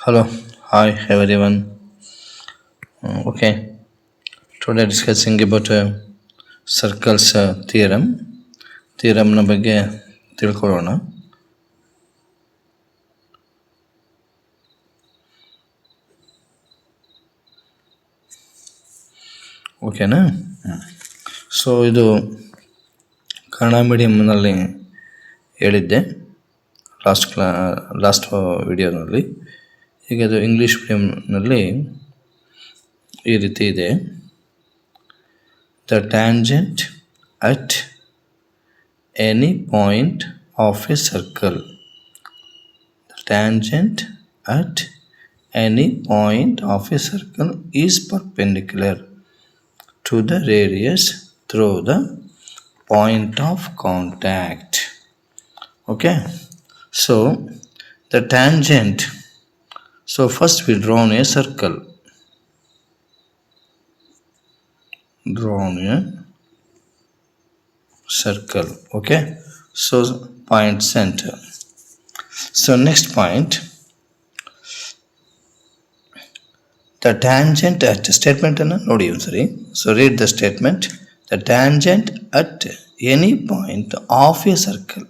Hello, hi everyone. Okay, today discussing about circles theorem. ಥಿಯರಮ್ನ ಬಗ್ಗೆ ತಿಳ್ಕೊಳ್ಳೋಣ. ಓಕೆನಾ? ಸೊ ಇದು ಕನ್ನಡ ಮೀಡಿಯಮ್ನಲ್ಲಿ ಹೇಳಿದ್ದೆ ಲಾಸ್ಟ್ ವಿಡಿಯೋನಲ್ಲಿ. ಈಗ ಅದು ಇಂಗ್ಲೀಷ್ ಮೀಡಿಯಮ್ನಲ್ಲಿ ಈ ರೀತಿ ಇದೆ. The tangent at any point of a circle. The tangent at any point of a circle is perpendicular to the radius through the point of contact. Okay, so the tangent. So first we draw a circle. Drawn a circle. Okay, so point center. So next point, the tangent at statement anna nodi ondsari. So read the statement. The tangent at any point of a circle.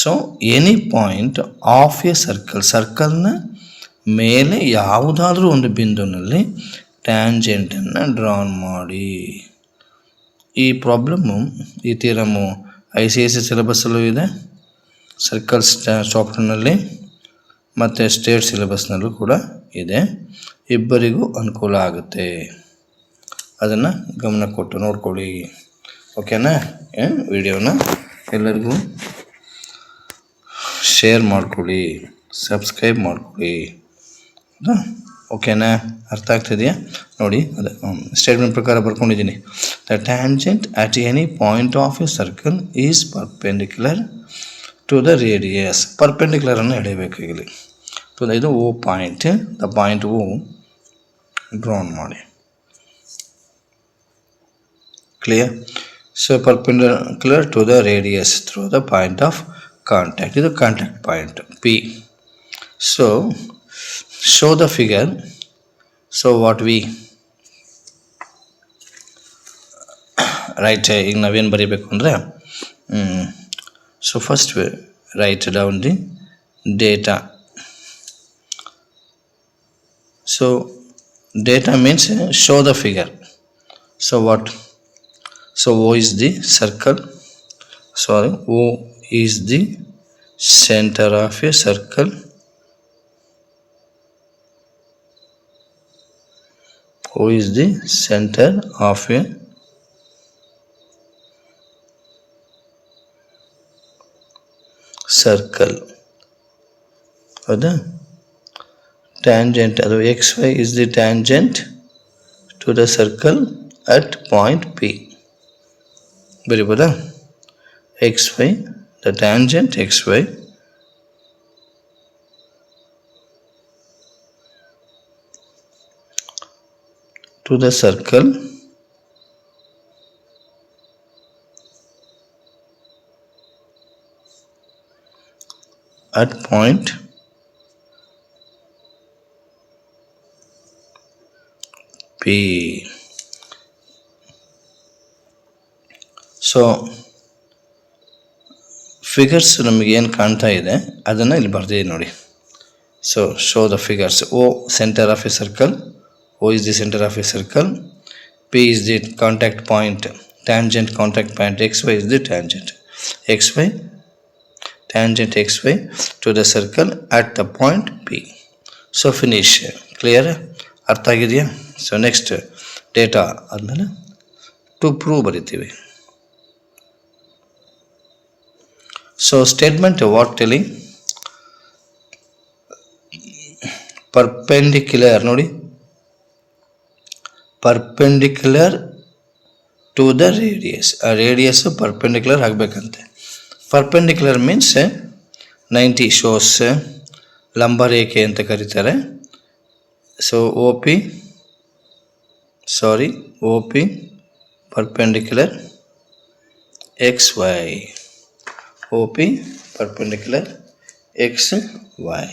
So any point of a circle, circle na ಮೇಲೆ ಯಾವುದಾದ್ರೂ ಒಂದು ಬಿಂದುನಲ್ಲಿ ಟ್ಯಾಂಜೆಂಟನ್ನು drawn ಮಾಡಿ. ಈ problem, ಈ ಥಿಯರಮ್ಮು ICSE ಸಿಲೆಬಸ್ಸಲ್ಲೂ ಇದೆ, circles ಚಾಪ್ಟರ್ನಲ್ಲಿ ಮತ್ತು state ಸಿಲೆಬಸ್ನಲ್ಲೂ ಕೂಡ ಇದೆ. ಇಬ್ಬರಿಗೂ ಅನುಕೂಲ ಆಗುತ್ತೆ. ಅದನ್ನು ಗಮನ ಕೊಟ್ಟು ನೋಡ್ಕೊಳ್ಳಿ. ಓಕೆನಾ? ವಿಡಿಯೋನ ಎಲ್ಲರಿಗೂ ಶೇರ್ ಮಾಡ್ಕೊಳ್ಳಿ, ಸಬ್ಸ್ಕ್ರೈಬ್ ಮಾಡ್ಕೊಳ್ಳಿ. ಓಕೆನಾ? ಅರ್ಥ ಆಗ್ತಿದೆಯಾ? ನೋಡಿ, ಅದೇ ಸ್ಟೇಟ್ಮೆಂಟ್ ಪ್ರಕಾರ ಬರ್ಕೊಂಡಿದ್ದೀನಿ. The tangent at any point of a circle is perpendicular to the radius. ಪರ್ಪೆಂಡಿಕ್ಯುಲರನ್ನು ಎಳೆಯಬೇಕಾಗಿಲ್ಲ ಟು ದ ಇದು O point. The point O drawn ಮಾಡಿ. Clear? So perpendicular to the radius through the point of contact. ಇದು contact point P. So show the figure. So what we write, ಈಗ ನಾವೇನು ಬರೀಬೇಕು ಅಂದರೆ, so first write down the data. So data means show the figure. So what? So O is the circle. Sorry, O is the center of a circle. O is the center of a circle. ಹೌದಾ? Tangent ಅದು XY is the tangent to the circle at point P. ಬರೀಬೋದಾ? XY, the tangent XY to the circle at point P. So figures ನಮಗೆ ಏನು ಕಾಣ್ತಾ ಇದೆ ಅದನ್ನು ಇಲ್ಲಿ ಬರ್ದಿದೆ ನೋಡಿ. So show the figures. O centre of a circle. O is the center of a circle. P is the contact point, tangent contact point. XY is the tangent. XY, tangent XY to the circle at the point P. So finish. Clear? ಅರ್ಥ ಆಗಿದೆಯಾ? So next data ಆದಮೇಲೆ to prove ಬರಿತೀವಿ. So statement what telling? Perpendicular ನೋಡಿ, perpendicular to the radius. ಆ radius perpendicular ಆಗಬೇಕಂತೆ. Perpendicular means 90 shows ಲಂಬರೇಖೆ ಅಂತ ಕರೀತಾರೆ. So OP perpendicular XY. OP perpendicular XY.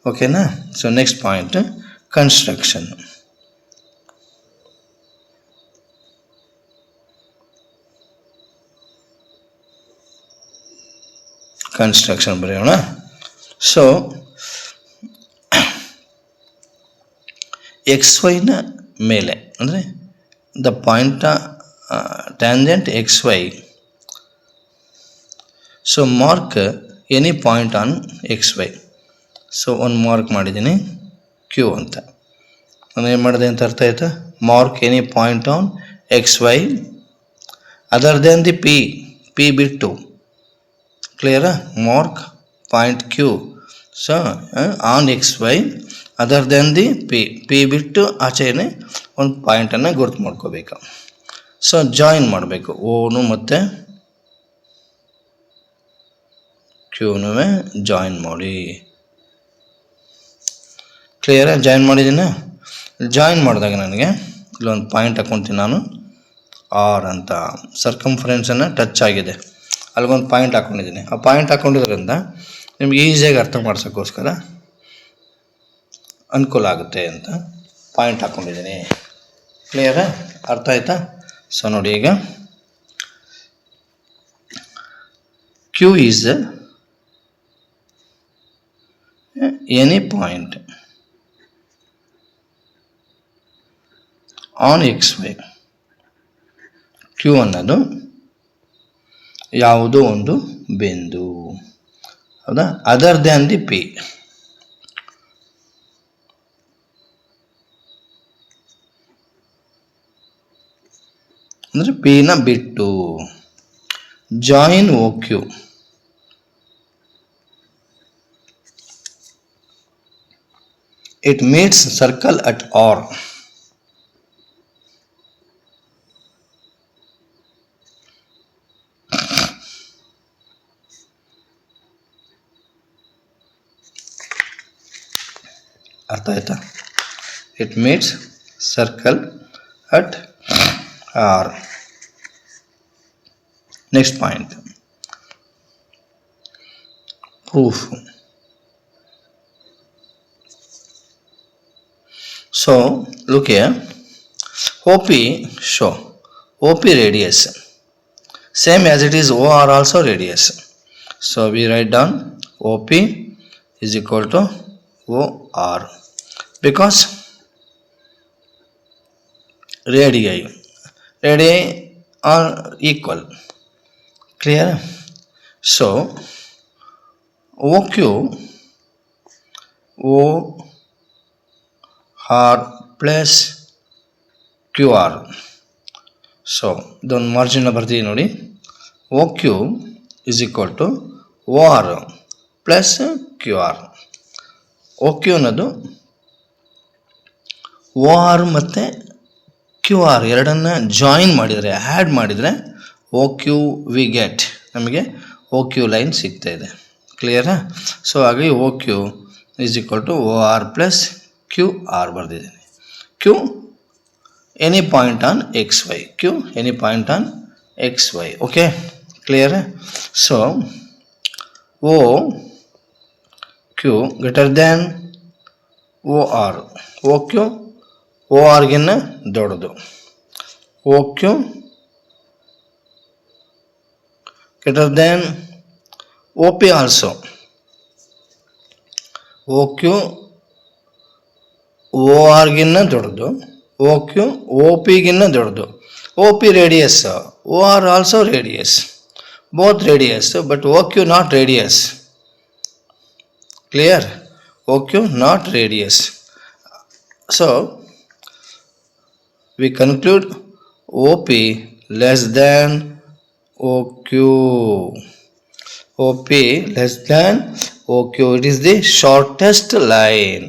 ಓಕೆನಾ. So next point construction. Construction ಬರೆಯೋಣ. ಸೊ ಎಕ್ಸ್ ವೈನ ಮೇಲೆ ಅಂದರೆ the point tangent X Y. So mark any point on X Y. So ಒಂದು ಮಾರ್ಕ್ ಮಾಡಿದ್ದೀನಿ ಕ್ಯೂ ಅಂತ. ನಾನು ಏನು ಮಾಡಿದೆ ಅಂತ ಅರ್ಥ ಆಯ್ತಾ? Mark any point on X Y other than the P. P ಬಿಟ್ಟು ಕ್ಲಿಯರಾ? Mark point Q so on X Y other than the P. P ಬಿಟ್ಟು ಆಚೆನೆ ಒಂದು ಪಾಯಿಂಟನ್ನು ಗುರ್ತು ಮಾಡ್ಕೋಬೇಕು. ಸೊ ಜಾಯಿನ್ ಮಾಡಬೇಕು ಓನು ಮತ್ತು ಕ್ಯೂನೂ ಜಾಯಿನ್ ಮಾಡಿ. ಕ್ಲಿಯರಾ? ಜಾಯಿನ್ ಮಾಡಿದ್ದೀನ. ಜಾಯಿನ್ ಮಾಡಿದಾಗ ನನಗೆ ಇಲ್ಲೊಂದು ಪಾಯಿಂಟ್ ಹಾಕ್ಕೊತೀನಿ ನಾನು ಆರ್ ಅಂತ. ಸರ್ಕಂಫರೆನ್ಸನ್ನು ಟಚ್ ಆಗಿದೆ, ಅಲ್ಲಿಗೊಂದು ಪಾಯಿಂಟ್ ಹಾಕ್ಕೊಂಡಿದ್ದೀನಿ. ಆ ಪಾಯಿಂಟ್ ಹಾಕ್ಕೊಂಡಿದ್ರಿಂದ ನಿಮ್ಗೆ ಈಸಿಯಾಗಿ ಅರ್ಥ ಮಾಡ್ಸೋಕ್ಕೋಸ್ಕರ ಅನುಕೂಲ ಆಗುತ್ತೆ ಅಂತ ಪಾಯಿಂಟ್ ಹಾಕ್ಕೊಂಡಿದ್ದೀನಿ. ಕ್ಲಿಯರಾ? ಅರ್ಥ ಆಯ್ತಾ? ಸೊ ನೋಡಿ, ಈಗ Q is any point on X Y. Q ಅನ್ನೋದು ಯಾವುದೋ ಒಂದು ಬಿಂದು, ಹೌದಾ? Other than the P. ಅಂದರೆ ಪಿನ ಬಿಟ್ಟು. Join O Q. It meets circle at R. ಅರ್ಥ ಆಯ್ತಾ? It meets circle at R. Next point proof. So look here, OP show OP radius same as it is OR also radius. So we write down OP is equal to OR because radii are equal. Clear? So OQ OR plus QR. So ಇದೊಂದು ಮಾರ್ಜಿನ ಬರ್ತೀವಿ ನೋಡಿ. O Q is equal to O R plus Q R. O Q ಅನ್ನೋದು O R ಮತ್ತು Q R ಎರಡನ್ನು join ಮಾಡಿದರೆ, add ಮಾಡಿದರೆ O Q we get, ನಮಗೆ ಓ ಕ್ಯೂ ಲೈನ್ ಸಿಗ್ತಾ ಇದೆ. ಕ್ಲಿಯರಾ? ಸೊ ಹಾಗಾಗಿ O Q is equal to O R plus Q R ಬರೆದಿದ್ದೀನಿ. Q any point on X Y. Q any point on X Y. Okay, clear? So O Q greater than O R. O Q O ಆರ್ಗಿನ್ನ ದೊಡ್ಡದು. O Q greater than O P also. O Q O ಆರ್ಗಿನ್ನ ದೊಡ್ಡದು. O Q O ಪಿಗಿನ್ನ ದೊಡ್ಡದು. O P radius, O R also radius, both radius, but O Q not radius. Clear? O Q not radius. So we conclude OP less than OQ. OP less than OQ. It is the shortest line.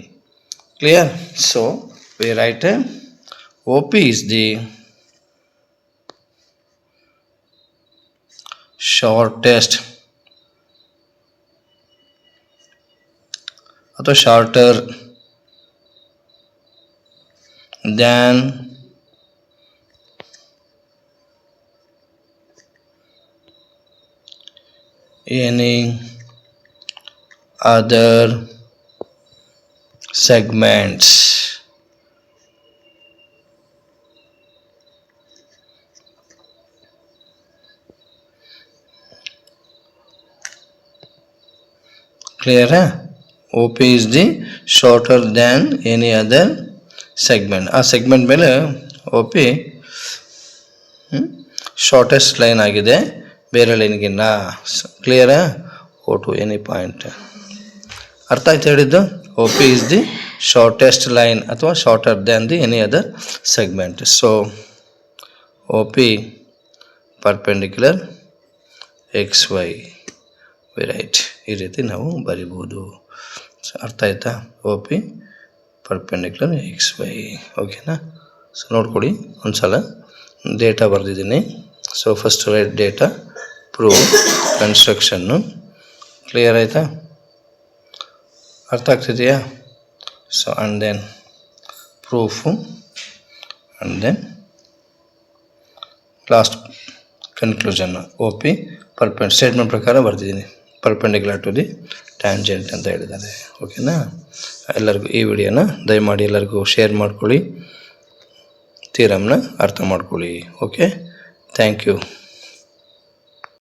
Clear? So we write OP is the shortest or shorter than any other segments. Clear? OP is the shorter than any other segment. ಆ segment ಮೇಲೆ OP shortest line ಆಗಿದೆ, ಬೇರೆ ಲೈನ್ಗಿನ್ನ. ಕ್ಲಿಯರಾ? O to any point. ಅರ್ಥ ಆಯ್ತು ಹೇಳಿದ್ದು? OP is the shortest line ಅಥವಾ shorter than the any other segment. So OP perpendicular XY. Right, ಈ ರೀತಿ ನಾವು ಬರಿಬೋದು. ಅರ್ಥ ಆಯ್ತಾ? OP perpendicular XY. ಓಕೆನಾ? ಸೊ ನೋಡ್ಕೊಡಿ ಒಂದ್ಸಲ. ಡೇಟಾ ಬರೆದಿದ್ದೀನಿ. So first write data, prove, ಕನ್ಸ್ಟ್ರಕ್ಷನ್ನು. ಕ್ಲಿಯರ್ ಆಯಿತಾ? ಅರ್ಥ ಆಗ್ತಿದೆಯಾ? So and then proof, and then last ಕನ್ಕ್ಲೂಷನ್ನು. OP ಸ್ಟೇಟ್ಮೆಂಟ್ ಪ್ರಕಾರ ಬರ್ತಿದ್ದೀನಿ, ಪರ್ಪೆಂಡಿಕ್ಯುಲರ್ ಟು ದಿ ಟ್ಯಾಂಜೆಂಟ್ ಅಂತ ಹೇಳಿದ್ದಾರೆ. ಓಕೆನಾ? ಎಲ್ಲರಿಗೂ ಈ ವಿಡಿಯೋನ ದಯಮಾಡಿ ಎಲ್ಲರಿಗೂ ಶೇರ್ ಮಾಡ್ಕೊಳ್ಳಿ, ಥಿಯರಮ್ನ ಅರ್ಥ ಮಾಡ್ಕೊಳ್ಳಿ. Okay, thank you.